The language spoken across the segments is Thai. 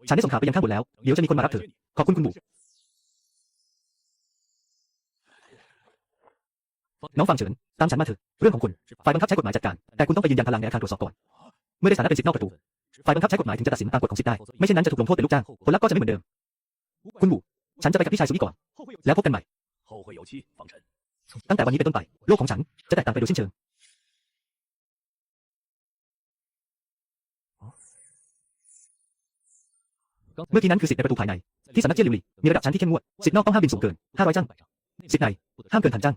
ฉันได้ส่งข่าวไปยังข้างบนแล้วเดี๋ยวจะมีคนมารับเธอขอบคุณคุณหมู่น้องฟังเฉินตามฉันมาเถอะเรื่องของคุณฝ่ายบังคับใช้กฎหมายจัดการแต่คุณต้องไปยืนยันพลังในอาคารตรวจสอบก่อนเมื่อได้สถานะเป็นศิษย์นอกประตูฝ่ายบังคับใช้กฎหมายถึงจะตัดสินตามกฎของศิษย์ได้ไม่เช่นนั้นจะถูกลงโทษเป็นลูกจ้างผลลัพธ์ก็จะไม่เหมือนเดิมคุณหมู่ฉันจะไปกับพี่ชายสุนิก่อนแล้วพบกันใหม่ตั้งแต่วันนี้เป็นต้นไปโลกของฉันจะแตกต่างไปโดยสิ้นเชิงเมื่อกี้นั้นคือศิษย์ในประตูภายในที่สำนักเจี้ยหลิวหลี่มีระดับชั้นที่เข้มงวดศิษย์นอกต้องห้ามบินสูงเกิน500จั่งศิษย์ในห้ามเกิน1,000จั่ง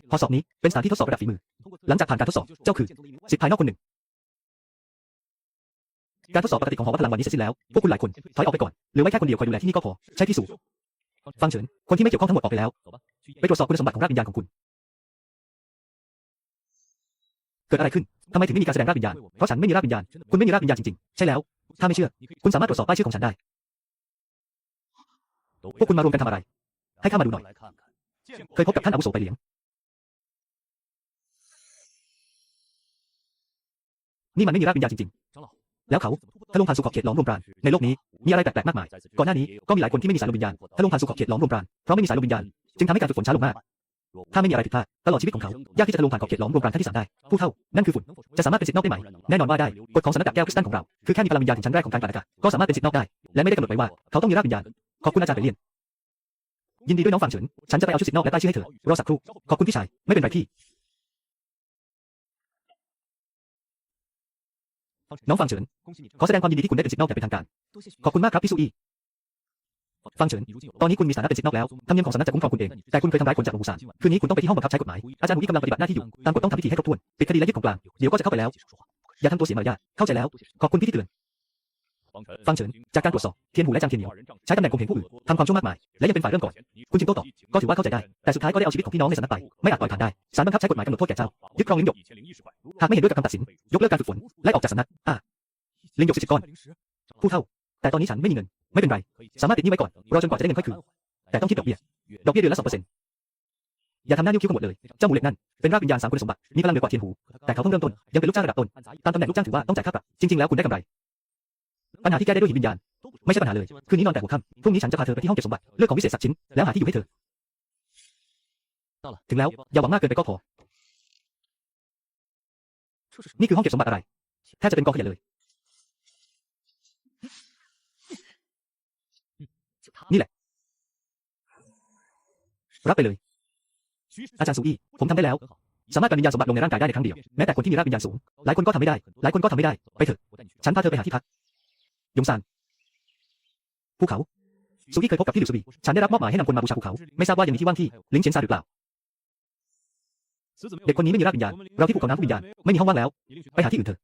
พอสอบนี้เป็นสถานที่ทดสอบระดับฝีมือหลังจากผ่านการทดสอบเจ้าคือศิษย์ภายนอกคนหนึ่งการทดสอบปกติของหอวัดพลังวันนี้เสร็จสิ้นแล้วพวกคุณหลายคนถอยออกไปก่อนเหลือไว้แค่คนเดียวคอยดูแลที่นี่ก็พอใช่พี่สู่ฟังเฉินคนที่ไม่เกี่ยวข้องทั้งหมดออกไปแล้วไปตรวจสอบคุณสมบัติของรากวิญญาณของคุณเกิดอะไรขึ้นทำไมถึงไม่มีการแสดงรากวิญญาณเพราะฉันไม่มีรากวิญญาณคุณไม่มีรากวิญญาณจริงๆใช่แล้วถ้าไม่เชื่อคุณสามารถตรวจสอบป้ายชื่อของฉันได้พวกคุณมารวมกันทำอะไรให้ข้ามาดูหน่อยเคยพบกับท่านอาวุโสไปเหลียงนี่มันไม่มีรากวิญญาณจริงๆแล้วเขาทะลวงผ่านสู่ขอบเขตล้อมรวมปราณในโลกนี้มีอะไรแปลกๆมากมายก่อนหน้านี้ก็มีหลายคนที่ไม่มีสายลมวิญญาณทะลวงผ่านสู่ขอบเขตล้อมรวมปราณเพราะไม่มีสายลมวิญญาณจึงทำให้การฝึกฝนช้าลงมากถ้าไม่มีอะไรผิดพลาดตลอดชีวิตของเขายากที่จะทะลวงผ่านขอบเขตล้อมรวมปราณขั้นที่3ได้ผู้เท่านั่นคือฝุ่นจะสามารถเป็นศิษย์นอกได้ไหมแน่นอนว่าได้กฎของสำนักดาบแก้วคริสตัลของเราคือแค่มีพลังวิญญาณถึงชั้นแรกของการปราณอากาศก็สามารถเป็นศิษย์นอกได้และไม่ได้กำหนดไว้ว่าเขาต้องมีรากวิญญาณขอบคุณอาจารย์ไปเรียนยินดีด้วยน้องฝั่งเฉินฉันจะไปเอาชุดศิษย์นอกและป้ายชื่อให้เธอรอสักครู่ขอบคุณพี่ชายไม่เป็นไรพี่น้องฟังเฉินขอแสดงความยินดีที่คุณได้เป็นศิษย์นอกอย่างเป็นทางการขอบคุณมากครับพี่ซูอี้ฟังเฉินตอนนี้คุณมีสถานะเป็นศิษย์นอกแล้วธรรมเนียมของสำนักจะคุ้มครองคุณเองแต่คุณเคยทำร้ายคนจากโรงบุษานคืนนี้คุณต้องไปที่ห้องบังคับใช้กฎหมายอาจารย์หูอี้กำลังปฏิบัติหน้าที่อยู่ตามกฎต้องทำพิธีให้ครบถ้วนปิดคดีและยึดของกลางเดี๋ยวก็จะเข้าไปแล้วอย่าทำตัวเสียมารยาทเข้าใจแล้วขอบคุณพี่ที่เตือนฟังเฉินจากการตรวจสอบเทียนหูและจางเทียนเหนียวใช้ตำแหน่งข่มเหงผู้อื่นทำความชั่วมากมายและยังเป็นฝ่ายเริ่มก่อนคุณจึงโต้ตอบก็ถือว่าเข้าใจได้แต่สุดท้ายก็ได้เอาชีวิตของพี่น้องในสำนักไปไม่อาจปล่อยผ่านได้ศาลบังคับใช้กฎหมายกำหนดโทษแก่เจ้ายึดครองลิ้นหยกหากไม่เห็นด้วยกับคำตัดสินยกเลิกการฝึกฝนไล่ออกจากสำนักลิ้นหยก10 ก้อนผู้เท่าแต่ตอนนี้ฉันไม่มีเงินไม่เป็นไรสามารถติดหนี้ไว้ก่อนรอจนกว่าจะได้เงินค่อยคืนแต่ต้องคิดดอกเบี้ยเดือนละ 2% อย่าทำหน้านิ้วคิ้วขมวดเลยเจ้าหมูเหล็กนั่นเป็นรากวิญญาณ3คุณสมบัติมีพลังเหนือกว่าเทียนหูแต่เขาเพิ่งเริ่มต้นยังเป็นลูกจ้างระดับต้นตามตำแหน่งลูกจ้างถือว่าต้องจ่ายค่าปรับจริงๆแล้วคุณได้กำไรปัญหาที่แก้ได้ด้วยหินวิญญาณไม่ใช่ปัญหาเลยคืนนี้นอนแต่หัวค่ำพรุ่งนี้ฉันจะพาเธอไปที่ห้องเก็บสมบัติเลือกของวิเศษสักชิ้นแล้วหาที่อยู่ให้เธอถึงแล้วอย่าหวังมากเกินไปก็พอนี่คือห้องเก็บสมบัติอะไรแทบจะเป็นกองขยะเลยนี่แหละรับไปเลยอาจารย์ซูอี้ผมทำได้แล้วสามารถกลั่นวิญญาณสมบัติลงในร่างกายได้ในครั้งเดียวแม้แต่คนที่มีรากวิญญาณสูงหลายคนก็ทำไม่ได้ไปเถอะฉันพาเธอไปหาที่พักยงซานภูเขาซูอี้เคยพบกับพี่หลิวซูบีฉันได้รับมอบหมายให้นำคนมาบูชาภูเขาไม่ทราบว่ายังมีที่ว่างที่ลิงเฉียนซาหรือเปล่าเด็กคนนี้ไม่มีรากวิญญาณเราที่ภูเขาน้ำผู้วิญญาณไม่มีห้องว่างแล้วไปหาที่อื่นเถอะ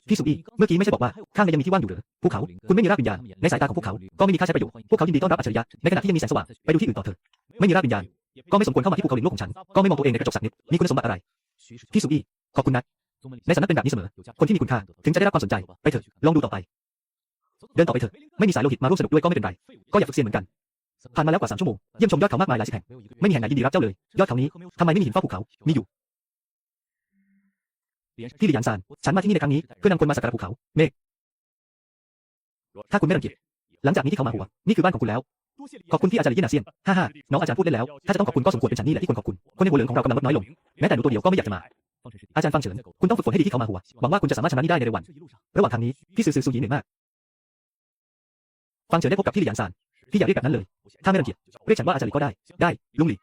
พี่ซูอี้เมื่อกี้ไม่ใช่บอกว่าข้างในยังมีที่ว่างอยู่หรือภูเขาคุณไม่มีรากวิญญาณในสายตาของพวกเขาก็ไม่มีค่าใช้ประโยชน์พวกเขายินดีต้อนรับอัจฉริยะในขณะที่ยังมีแสงสว่างไปดูที่อื่นต่อเถอะไม่มีรากวิญญาณก็ไม่สมควรเข้ามาที่ภูเขาหลิงโลกของฉันก็ไม่มองตัวเองในกระจกสักนิดมีคุณสมบัติอะไรพี่ซูอี้ขอบคุณนะในสำนักเป็นแบบนี้เสมอคนที่มีคุณค่าถึงจะได้รับความสนใจไปเถอะลองดูต่อไปเดินต่อไปเถอะไม่มีสายโลหิตมาร่วมสนุกด้วยก็ไม่เป็นไรก็อย่าฝึกเซียนเหมือนกันผ่านมาแล้วกว่า3 ชั่วโมงเยี่ยมชมยอดเขามากมายหลายสิบแห่งไม่มีแห่งไหนยินดีรับเจ้าเลยยอดเขานี้ทำไมไม่มีหินเฝ้าภูเขามีอยู่พี่หลี่หยานซานฉันมาที่นี่ในครั้งนี้เพื่อนำคนมาสักการะภูเขาเมฆถ้าคุณไม่รังเกียจหลังจากนี้ที่เขามาหัวนี่คือบ้านของคุณแล้วขอบคุณที่อาจารย์ลี่หนาเซียนฮ่าน้องอาจารย์พูดเล่นแล้วถ้าจะต้องขอบคุณก็สมควรเป็นฉันนี่แหละที่ควรขอบคุณคนในหัวเหลืองของเรากำลังลดน้อยลงแม้แต่หนูตัวเดียวก็ไม่อยากจะมาอาจารย์ฟังเฉินคุณต้องฝึกฝนให้ดีที่เขามาหัวหวังว่าคุณจะสามารถชนะนี่ได้ในเร็ววันระหว่างทางนี้พี่ซื่อซูยีเหนื่อยมากฟังเฉินได้พบกับพี่หลี่หยานซานพี่อย่าเรียกแบบนั้นเลยถ้าไม่รังเกียจเรียกฉันว่าอาจารย์ลี่ก็ได้ลุงหลี่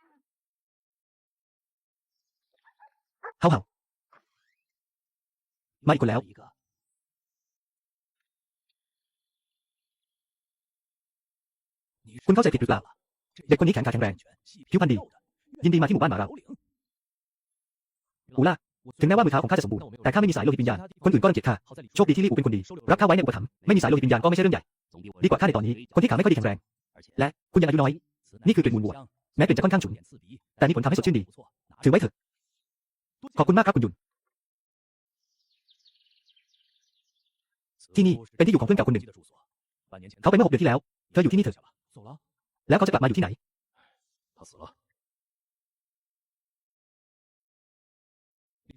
เฮามาอีกคนแล้วคุณเข้าใจผิดหรือเปล่าเด็กคนนี้แข็งขาแข็งแรงผิวพรรณดียินดีมาที่หมู่บ้านหมาเราอูล่าถึงแม้ว่ามือเท้าของข้าจะสมบูรณ์แต่ข้าไม่มีสายโลหิตวิญญาณคนอื่นก็รังเกียจข้าโชคดีที่ลี่อูเป็นคนดีรับข้าไว้ในอุปถัมภ์ไม่มีสายโลหิตวิญญาณก็ไม่ใช่เรื่องใหญ่ดีกว่าข้าในตอนนี้คนที่ขาไม่ค่อยดีแข็งแรงและคุณยังอายุน้อยนี่คือกลิ่นมูลวัวแม้กลิ่นจะค่อนข้างฉุนแต่มีผลทำให้สดชื่นดีถือไว้เถอะขอบคุณมากครับคุณยุนที่นี่เป็นที่อยู่ของเพื่อนเก่าคนหนึ่งเขาไปเมื่อ6 เดือนที่แล้วเธออยู่ที่นี่เถอะแล้วเขาจะกลับมาอยู่ที่ไหน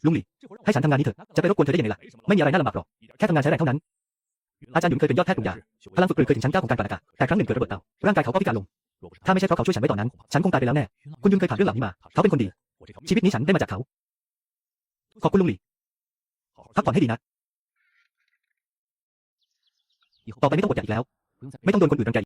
ลุงหลี่ให้ฉันทำงานนี้เถอะจะไปรบกวนเธอได้ยังไงล่ะไม่มีอะไรน่าลำบากหรอกแค่ทำงานใช้แรงเท่านั้น อาจารย์หยุนเคยเป็นยอดแพทย์ปรุงยาพลังฝึกปรือเคยถึงชั้น9ของการกลั่นอากาศแต่ครั้งหนึ่งเกิดระเบิดเตาร่างกายเขาก็พิการลงถ้าไม่ใช่เพราะเขาช่วยฉันไว้ตอนนั้นฉันคงตายไปแล้วแน่คุณยุนเคยผ่านเรื่องเหล่านี้มาเขาเป็นคนดีชีวิตนี้ฉันได้มาจากเขาขอบคุณลุงหลี่พักผ่อนให้ดีนะต่อไปไม่ต้องอดอยากอีกแล้วไม่ต้องโดนคนอื่นรังแก